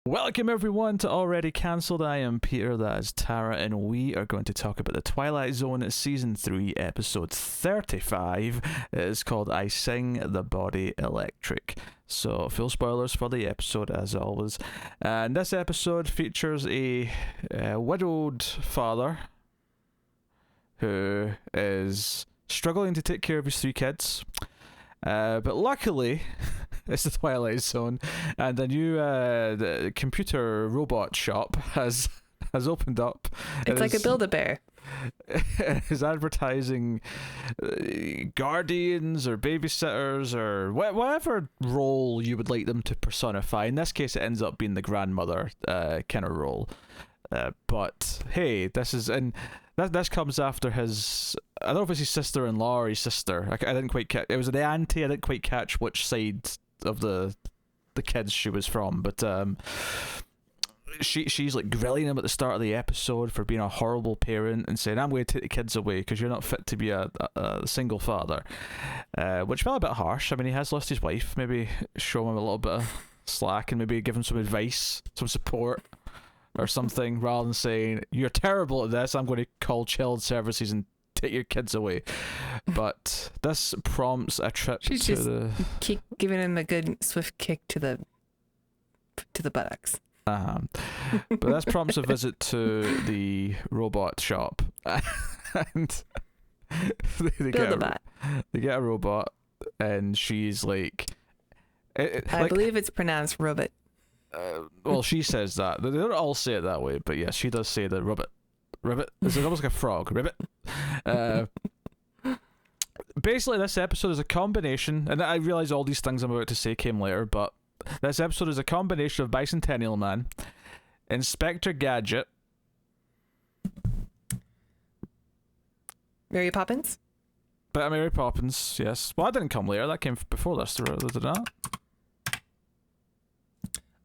Welcome everyone to Already Cancelled. I am Peter, that is Tara, and we are going to talk about the Twilight Zone Season 3, Episode 35. It is called I Sing the Body Electric. So, full spoilers for the episode as always. And this episode features a widowed father who is struggling to take care of his 3 kids. But luckily, it's the Twilight Zone, and a new the computer robot shop has opened up. It's like a Build-A-Bear. Is advertising guardians or babysitters or whatever role you would like them to personify. In this case, it ends up being the grandmother kind of role. But hey, this comes after his. I don't know if it's his sister-in-law or his sister. I didn't quite catch. It was the auntie. I didn't quite catch which side of the kids she was from. But she's like grilling him at the start of the episode for being a horrible parent and saying, "I'm going to take the kids away because you're not fit to be a single father," which felt a bit harsh. I mean, he has lost his wife. Maybe show him a little bit of slack and maybe give him some advice, some support, or something, rather than saying, "You're terrible at this, I'm going to call child services and take your kids away." But this prompts a trip She's to just giving him a good swift kick to the buttocks. But this prompts a visit to the robot shop, and they get a robot, and she's like, I believe it's pronounced robot. Well, she says that. They don't all say it that way, but yes, she does say the ribbit. Ribbit? It's almost like a frog. Ribbit. Basically, this episode is a combination, and I realize all these things I'm about to say came later, but this episode is a combination of Bicentennial Man, Inspector Gadget, Mary Poppins? Bit of Mary Poppins, yes. Well, that didn't come later. That came before this, did it not?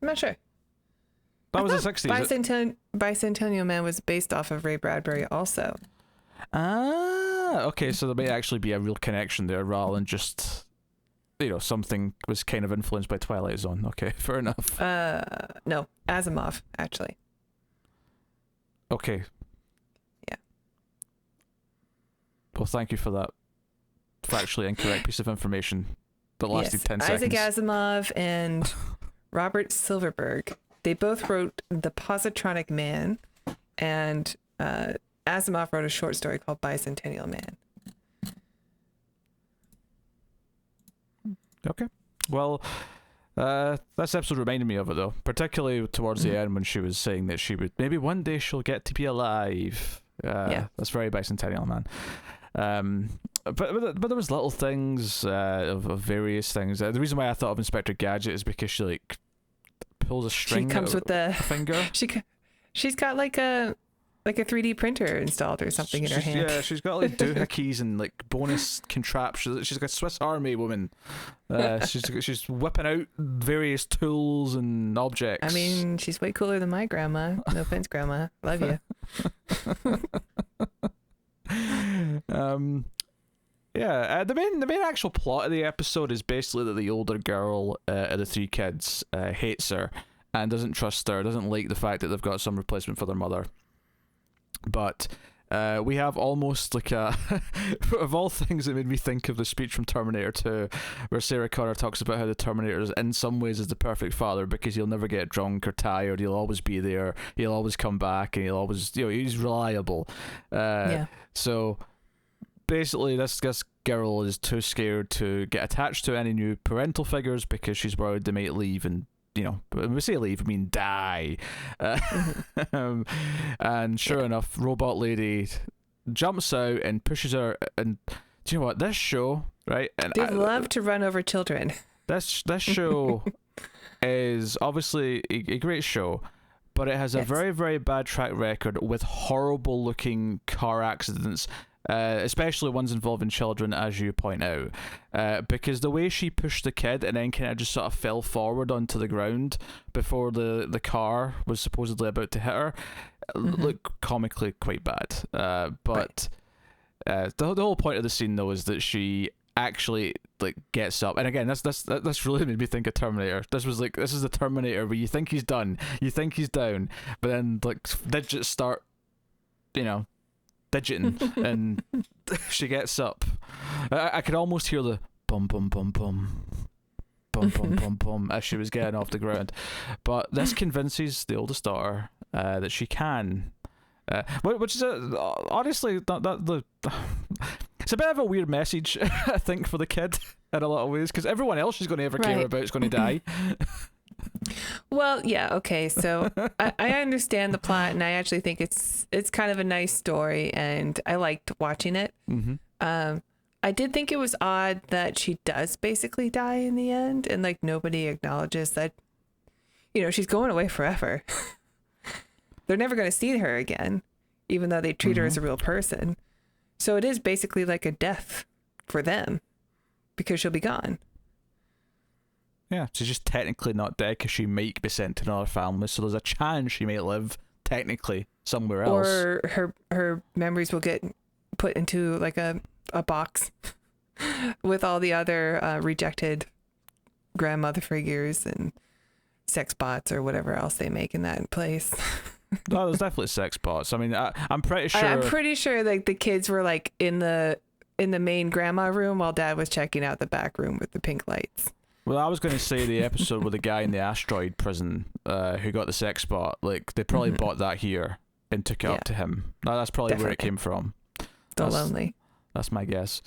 I'm not sure. That was the 60s. Bicentennial Man was based off of Ray Bradbury also. Ah, okay, so there may actually be a real connection there rather than just, something was kind of influenced by Twilight Zone. Okay, fair enough. No, Asimov, actually. Okay. Yeah. Well, thank you for that factually incorrect piece of information that lasted 10 seconds. Isaac Asimov and Robert Silverberg. They both wrote The Positronic Man, and Asimov wrote a short story called Bicentennial Man. Okay. Well, this episode reminded me of it, though, particularly towards the end when she was saying that she would, maybe one day she'll get to be alive. Yeah. That's very Bicentennial Man. But there was little things of various things. The reason why I thought of Inspector Gadget is because she, pulls a string. She comes with a finger. She's got like a 3D printer installed or something in her hand. Yeah, she's got doohickeys and bonus contraptions. She's like a Swiss Army woman. She's whipping out various tools and objects. I mean, she's way cooler than my grandma. No offense, Grandma. Love you. The main actual plot of the episode is basically that the older girl of the 3 kids hates her and doesn't trust her, doesn't like the fact that they've got some replacement for their mother. But we have almost like a of all things, it made me think of the speech from Terminator 2 where Sarah Connor talks about how the Terminator is in some ways is the perfect father because he'll never get drunk or tired, he'll always be there, he'll always come back, and he'll always, he's reliable. So basically this girl is too scared to get attached to any new parental figures because she's worried they might leave and, when we say leave, I mean die. And sure enough, Robot Lady jumps out and pushes her. And do you know what? This show, right? And They love to run over children. This show is obviously a great show, but it has a very, very bad track record with horrible looking car accidents. Especially ones involving children, as you point out, because the way she pushed the kid and then kind of just sort of fell forward onto the ground before the car was supposedly about to hit her looked comically quite bad. But the whole point of the scene, though, is that she actually like gets up, and again, this really made me think of Terminator. This was like, this is the Terminator where you think he's done, you think he's down, but then like digits start, digiting, and she gets up. I could almost hear the bum bum bum bum bum bum bum bum as she was getting off the ground. But this convinces the oldest daughter that she can. Which is honestly it's a bit of a weird message, I think, for the kid in a lot of ways, because everyone else she's going to ever care about is going to die. Well, yeah, okay, so I understand the plot, and I actually think it's kind of a nice story, and I liked watching it. Mm-hmm. I did think it was odd that she does basically die in the end, and like nobody acknowledges that, she's going away forever. They're never going to see her again, even though they treat her as a real person. So it is basically like a death for them, because she'll be gone. Yeah, she's just technically not dead because she might be sent to another family, so there's a chance she might live technically somewhere else. Or her memories will get put into like a box with all the other rejected grandmother figures and sex bots or whatever else they make in that place. No, there's definitely sex bots. I mean, I'm pretty sure. I'm pretty sure like the kids were like in the main grandma room while Dad was checking out the back room with the pink lights. Well, I was going to say the episode with the guy in the asteroid prison who got the sex bot. Like, they probably bought that here and took it up to him. No, that's probably where it came from. Still lonely. That's my guess.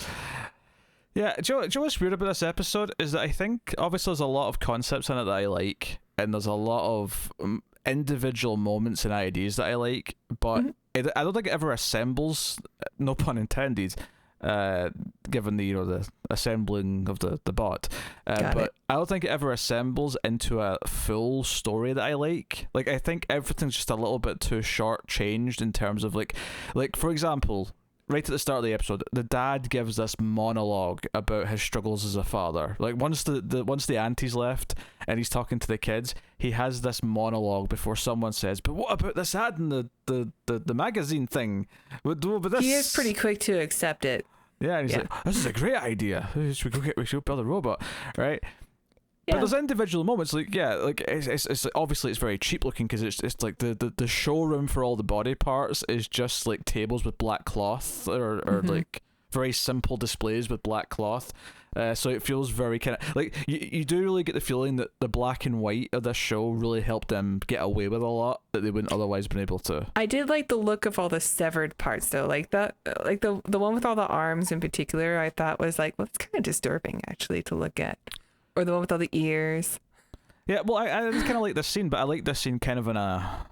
Yeah, do you know what's weird about this episode is that I think obviously there's a lot of concepts in it that I like, and there's a lot of individual moments and ideas that I like, but I don't think it ever assembles, no pun intended, given the assembling of the bot, but I don't think it ever assembles into a full story that I like. Like, I think everything's just a little bit too short changed in terms of like for example, right at the start of the episode, the dad gives this monologue about his struggles as a father. Like, once the auntie's left and he's talking to the kids, he has this monologue before someone says, "But what about this ad in the magazine thing?" But this... He is pretty quick to accept it. Yeah, and he's like, "This is a great idea. We should build a robot, right?" Yeah. But there's individual moments, like it's obviously it's very cheap looking because it's like the showroom for all the body parts is just like tables with black cloth or like very simple displays with black cloth. So it feels very kind of like you do really get the feeling that the black and white of this show really helped them get away with a lot that they wouldn't otherwise been able to. I did like the look of all the severed parts though, like the one with all the arms in particular. I thought was like, well, it's kind of disturbing actually to look at, or the one with all the ears. Yeah, well, I kind of like this scene, but I like this scene kind of in a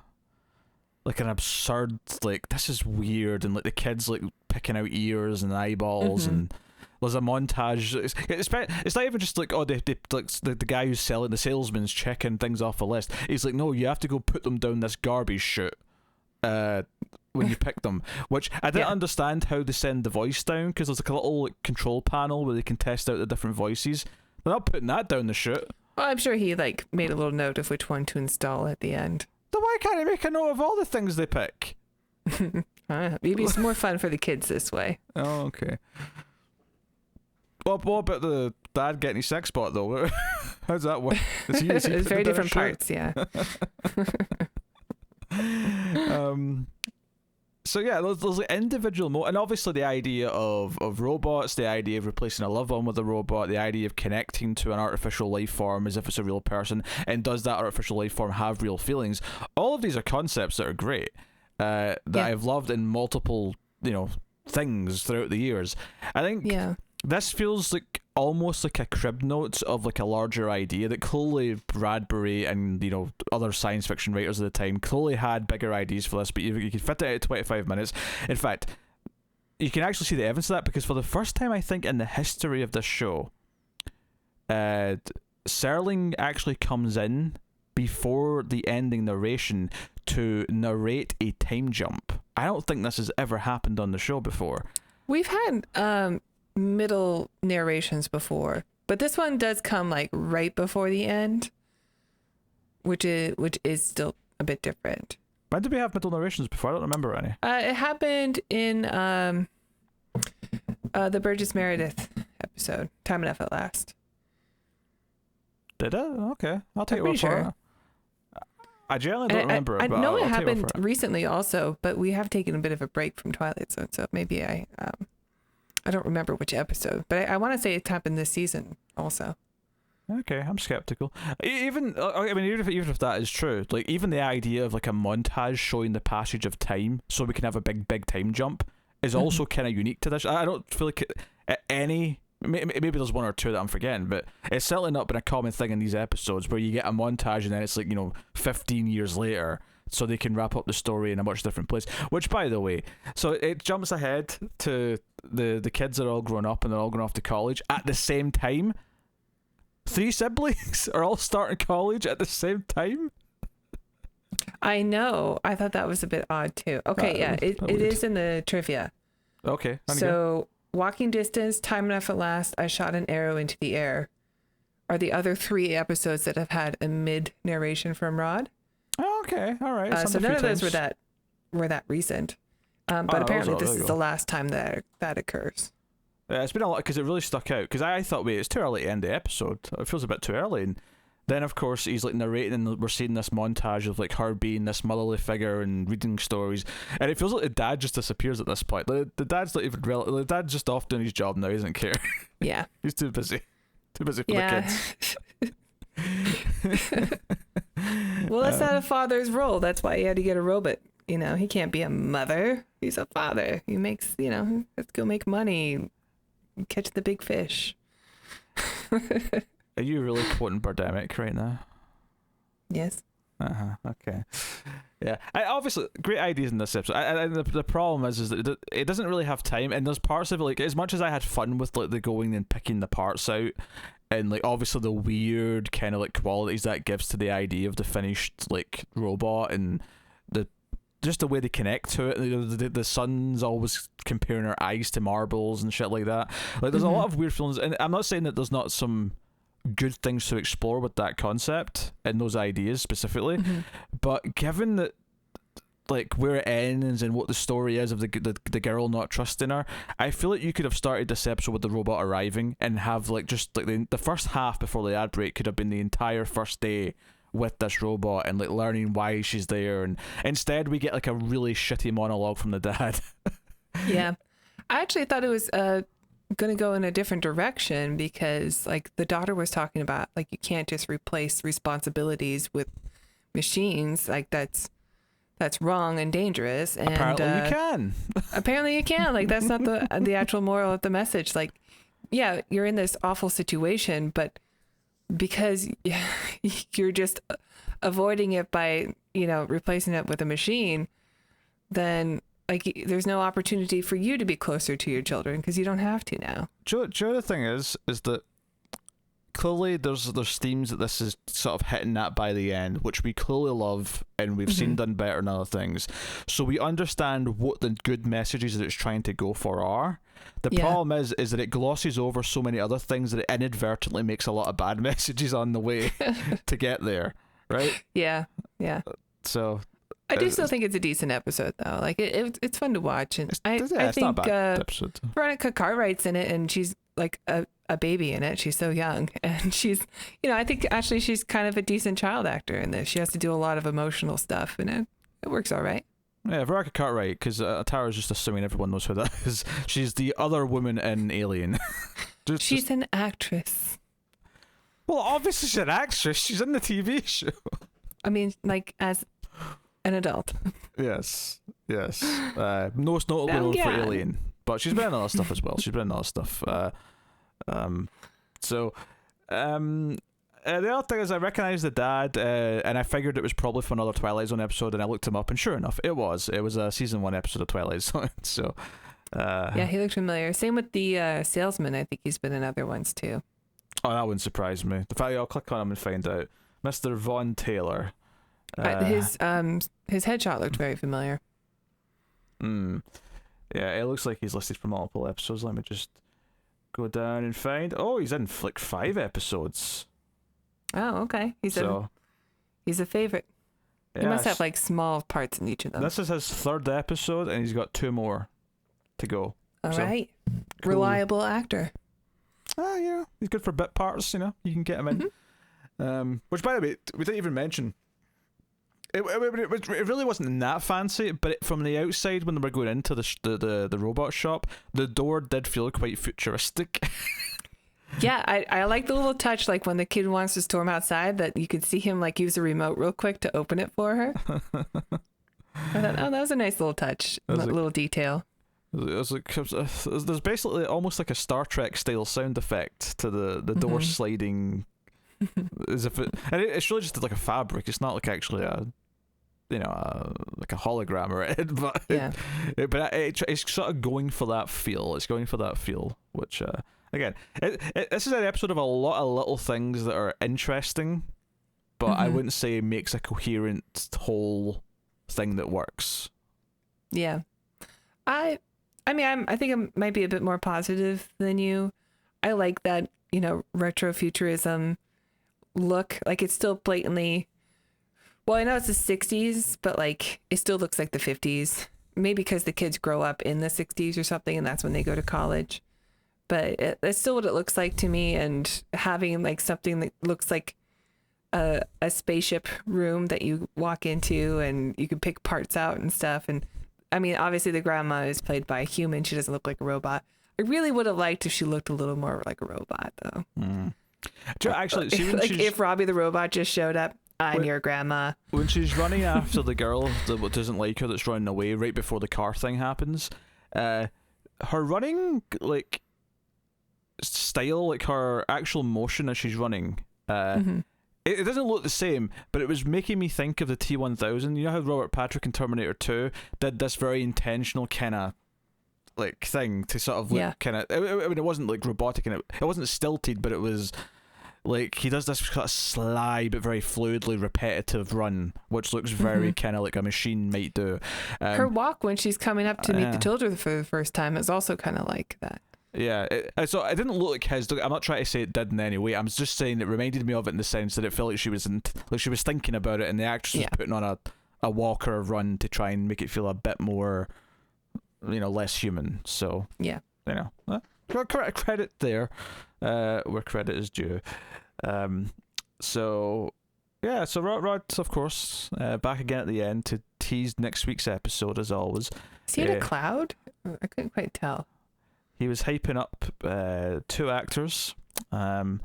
like an absurd, like, this is weird, and like the kids like picking out ears and eyeballs and. There's a montage. It's not even just like, oh, they like the guy who's selling, the salesman's checking things off a list. He's like, no, you have to go put them down this garbage chute when you pick them. Which I didn't understand how they send the voice down, because there's like a little like control panel where they can test out the different voices. They're not putting that down the chute. Well, I'm sure he like made a little note of which one to install at the end. Then why can't he make a note of all the things they pick? Maybe it's more fun for the kids this way. Oh, okay. What about the dad getting his sex bot though? How's that work? Is he it's very different parts, yeah. So yeah, there's like individual and obviously the idea of robots, the idea of replacing a loved one with a robot, the idea of connecting to an artificial life form as if it's a real person, and does that artificial life form have real feelings? All of these are concepts that are great, that I've loved in multiple, things throughout the years. I think this feels like almost like a crib note of like a larger idea that clearly Bradbury and other science fiction writers at the time clearly had bigger ideas for this, but you could fit it out 25 minutes. In fact, you can actually see the evidence of that, because for the first time I think in the history of this show, Serling actually comes in before the ending narration to narrate a time jump. I don't think this has ever happened on the show before. We've had middle narrations before, but this one does come like right before the end, which is still a bit different. When did we have middle narrations before? I don't remember any. It happened in the Burgess Meredith episode, Time Enough at Last. Did it? Okay, I'll take I'm your word pretty for sure. it. I generally don't remember it, I but know I'll it take your word happened for it. recently also, but we have taken a bit of a break from Twilight Zone, so maybe I don't remember which episode, but I want to say it happened this season also. Okay, I'm skeptical. Even I mean, even if that is true, like even the idea of like a montage showing the passage of time, so we can have a big time jump, is also kind of unique to this. I don't feel like any. Maybe there's one or two that I'm forgetting, but it's certainly not been a common thing in these episodes where you get a montage and then it's like 15 years later, so they can wrap up the story in a much different place. Which, by the way, so it jumps ahead to the kids are all grown up and they're all going off to college at the same time. 3 siblings are all starting college at the same time. I know. I thought that was a bit odd too. Okay, yeah, it is in the trivia. Okay. So, Walking Distance, Time Enough at Last, I Shot an Arrow into the Air are the other 3 episodes that have had a mid narration from Rod. Okay, all right. So none of those were that recent. But apparently this is the last time that occurs. It's been a lot because it really stuck out. Because I thought, wait, it's too early to end the episode. It feels a bit too early. And then, of course, he's like narrating, and we're seeing this montage of like her being this motherly figure and reading stories. And it feels like the dad just disappears at this point. The dad's not even the dad's just off doing his job now. He doesn't care. Yeah, he's too busy. Too busy for the kids. Well, that's not a father's role. That's why he had to get a robot. He can't be a mother. He's a father. He makes, let's go make money. Catch the big fish. Are you really quoting Birdemic right now? Yes. Okay. Yeah. Obviously, great ideas in this episode. The problem is that it doesn't really have time, and there's parts of it, like, as much as I had fun with like the going and picking the parts out, and like obviously the weird kind of like qualities that gives to the idea of the finished like robot, and just the way they connect to it. The son's always comparing her eyes to marbles and shit like that. Like, there's a lot of weird feelings, and I'm not saying that there's not some good things to explore with that concept and those ideas specifically, but given that like where it ends and what the story is of the girl not trusting her, I feel like you could have started this episode with the robot arriving and have like just like the first half before the ad break could have been the entire first day with this robot and like learning why she's there, and instead we get like a really shitty monologue from the dad. Yeah, I actually thought it was going to go in a different direction, because like the daughter was talking about like you can't just replace responsibilities with machines, like that's wrong and dangerous. And apparently you can. Apparently you can. Like, that's not the actual moral of the message. Like, yeah, you're in this awful situation, but because you're just avoiding it by replacing it with a machine, then like there's no opportunity for you to be closer to your children because you don't have to now. The thing is that clearly there's themes that this is sort of hitting at by the end, which we clearly love and we've seen done better than other things. So we understand what the good messages that it's trying to go for are. The problem is that it glosses over so many other things that it inadvertently makes a lot of bad messages on the way to get there, right? Yeah. So I do still think it's a decent episode, though. Like it's fun to watch, and I think not a bad episode. Veronica Cartwright's in it, and she's like a baby in it. She's so young, and she's I think actually she's kind of a decent child actor in this. She has to do a lot of emotional stuff, and it works all right. Yeah, Veronica Cartwright, because Tara's just assuming everyone knows who that is. She's the other woman in Alien. She's an actress. Well, obviously she's an actress. She's in the TV show. I mean, like, as an adult. Yes. Most notably known for Alien, but she's been in other stuff as well. The other thing is I recognised the dad, and I figured it was probably for another Twilight Zone episode, and I looked him up, and sure enough, it was a season 1 episode of Twilight Zone. So yeah, he looked familiar. Same with the salesman. I think he's been in other ones too. Oh, that wouldn't surprise me. The fact I'll click on him and find out. Mr. Von Taylor. His headshot looked very familiar. Yeah, it looks like he's listed for multiple episodes. Let me just go down and find. Oh, he's in like 5 episodes. Oh, okay. He's a favorite. He must have like small parts in each of them. This is his 3rd episode, and he's got 2 more to go. All right. Cool. Reliable actor. yeah, he's good for bit parts. You know, you can get him in. Which, by the way, we didn't even mention. It really wasn't that fancy, but from the outside, when they were going into the robot shop, the door did feel quite futuristic. Yeah, I like the little touch, like when the kid wants to storm outside, that you could see him like use the remote real quick to open it for her. I thought, oh, that was a nice little touch, little detail. There's basically almost like a Star Trek style sound effect to the door sliding, as if it's really just like a fabric. It's not like actually a, like a hologram or it, but yeah, it's sort of going for that feel. It's going for that feel, which again, this is an episode of a lot of little things that are interesting, but I wouldn't say makes a coherent whole thing that works. Yeah, I mean, I think I might be a bit more positive than you. I like that, retrofuturism look. Like, it's still blatantly, well, I know it's the 60s, but like it still looks like the 50s. Maybe because the kids grow up in the 60s or something, and that's when they go to college. But it's still what it looks like to me. And having like something that looks like a spaceship room that you walk into and you can pick parts out and stuff. And I mean, obviously the grandma is played by a human. She doesn't look like a robot. I really would have liked if she looked a little more like a robot, though. Actually, see, like if Robbie the robot just showed up, I'm your grandma. When she's running after the girl that doesn't like her, that's running away right before the car thing happens, her running like style, like her actual motion as she's running, it doesn't look the same, but it was making me think of the T-1000. You know how Robert Patrick in Terminator 2 did this very intentional kind of like thing to sort of look kind of. I mean, it wasn't like robotic and it wasn't stilted, but it was like he does this kind of sly but very fluidly repetitive run, which looks very kind of like a machine might do. Her walk when she's coming up to meet the children for the first time is also kind of like that. Yeah, so it didn't look like his. I'm not trying to say it did in any way. I'm just saying it reminded me of it in the sense that it felt like she was thinking about it, and the actress was putting on a walk or a run to try and make it feel a bit more, less human. So credit there, where credit is due. So Rod, of course, back again at the end to tease next week's episode as always. Is he in a cloud? I couldn't quite tell. He was hyping up two actors, and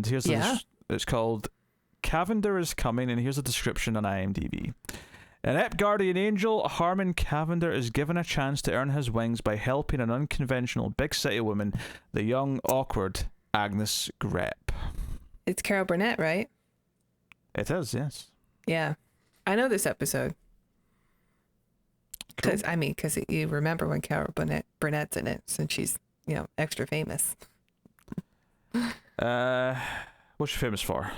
here's it's called Cavender is Coming, and here's a description on IMDb. An Ep guardian angel, Harmon Cavender is given a chance to earn his wings by helping an unconventional big city woman, the young, awkward Agnes Grepp. It's Carol Burnett, right? It is, yes. Yeah. I know this episode. Because you remember when Carol Burnett's in it, since she's, extra famous. What's she famous for?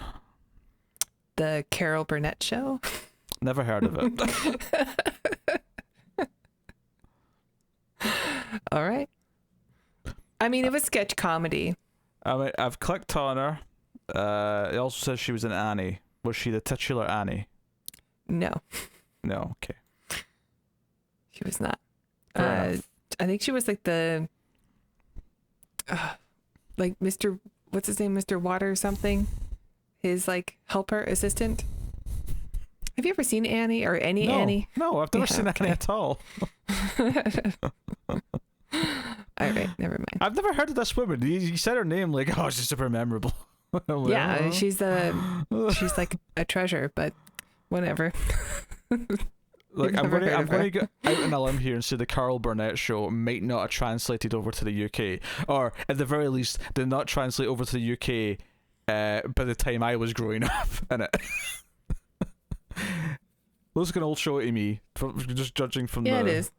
The Carol Burnett Show. Never heard of it. All right. I mean, it was sketch comedy. I've clicked on her. It also says she was in Annie. Was she the titular Annie? No. No, okay. She was not. I think she was like the, like Mr. What's his name? Mr. Water or something. His like helper assistant. Have you ever seen Annie or any Annie? No, I've never seen Annie at all. All right, never mind. I've never heard of this woman. You said her name like, oh, she's super memorable. Yeah, she's like a treasure, but whatever. Look, I'm going to go out on a limb here and say the Carol Burnett Show might not have translated over to the UK, or at the very least, did not translate over to the UK by the time I was growing up in it. Looks like an old show to me, just judging from it is.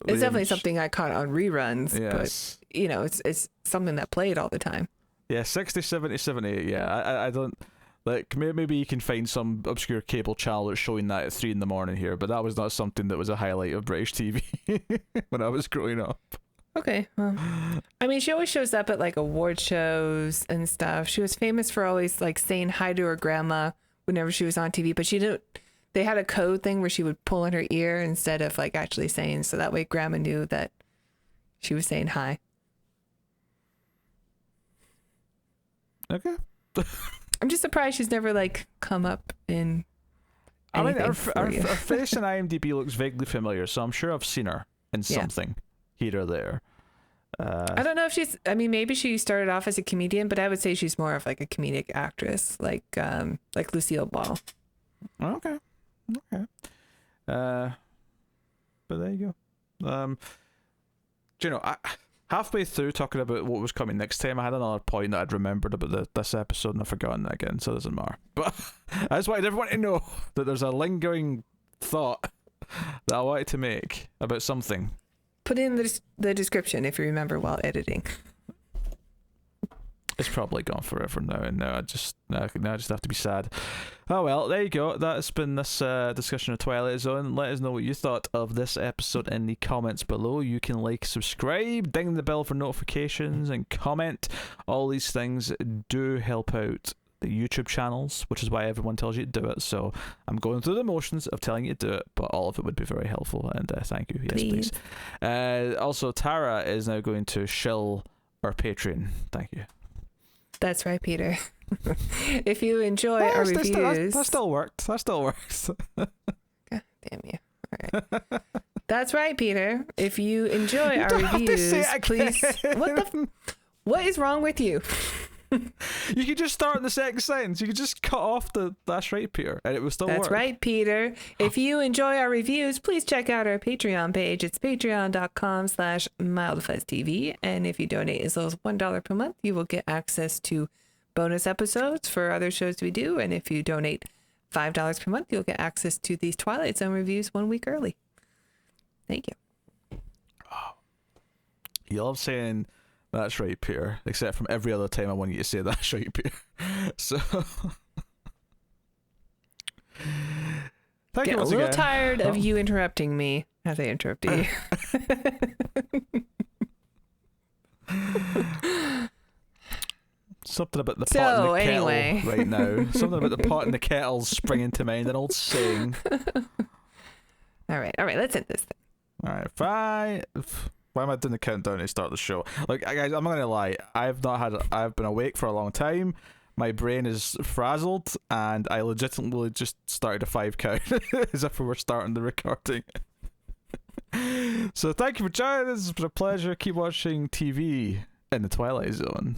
It's definitely something I caught on reruns, yes. But it's something that played all the time. Yeah, 60, 70, 78, yeah. I don't... Like, maybe you can find some obscure cable channel that's showing that at 3 a.m. here, but that was not something that was a highlight of British TV when I was growing up. Okay. Well, I mean, she always shows up at, like, award shows and stuff. She was famous for always, like, saying hi to her grandma whenever she was on TV, but they had a code thing where she would pull in her ear instead of, like, actually saying, so that way grandma knew that she was saying hi. Okay. I'm just surprised she's never like come up in. I mean, her for you. face in IMDb looks vaguely familiar, so I'm sure I've seen her in something here or there. I don't know if she's. I mean, maybe she started off as a comedian, but I would say she's more of like a comedic actress, like Lucille Ball. Okay. But there you go. Do you know, halfway through talking about what was coming next time, I had another point that I'd remembered about this episode and I've forgotten that again, so it doesn't matter. But I just wanted everyone to know that there's a lingering thought that I wanted to make about something. Put in the description if you remember while editing. It's probably gone forever now, and now I just have to be sad. Oh well, there you go. That's been this discussion of Twilight Zone. Let us know what you thought of this episode in the comments below. You can like, subscribe, ding the bell for notifications, and comment. All these things do help out the YouTube channels, which is why everyone tells you to do it. So I'm going through the motions of telling you to do it, but all of it would be very helpful, and thank you. Yes, please. Also, Tara is now going to shill our Patreon. Thank you. That's right, Peter. If you enjoy our reviews... That still worked. God damn you. All right. That's right, Peter. If you enjoy our reviews, please... What is wrong with you? You could just start in the second sentence. You could just cut off the "that's right, Peter," and it would still work. That's right, Peter. If you enjoy our reviews, please check out our Patreon page. It's patreon.com/MildFuzzTV. And if you donate as low as $1 per month, you will get access to bonus episodes for other shows we do. And if you donate $5 per month, you'll get access to these Twilight Zone reviews 1 week early. Thank you. Oh. You love saying "that's right, Peter," except from every other time I want you to say "that's right, Peter." So, thank you once again. A little tired of you interrupting me as I interrupt you. Something about the pot and the kettle anyway. right now. Something about the pot and the kettle springing to mind. An old saying. All right. Let's end this thing. All right, bye. Why am I doing the countdown to start the show? Like, guys, I'm not gonna lie. I've been awake for a long time. My brain is frazzled, and I legitimately just started a 5 count as if we were starting the recording. So thank you for joining us. It's been a pleasure. Keep watching TV in the Twilight Zone.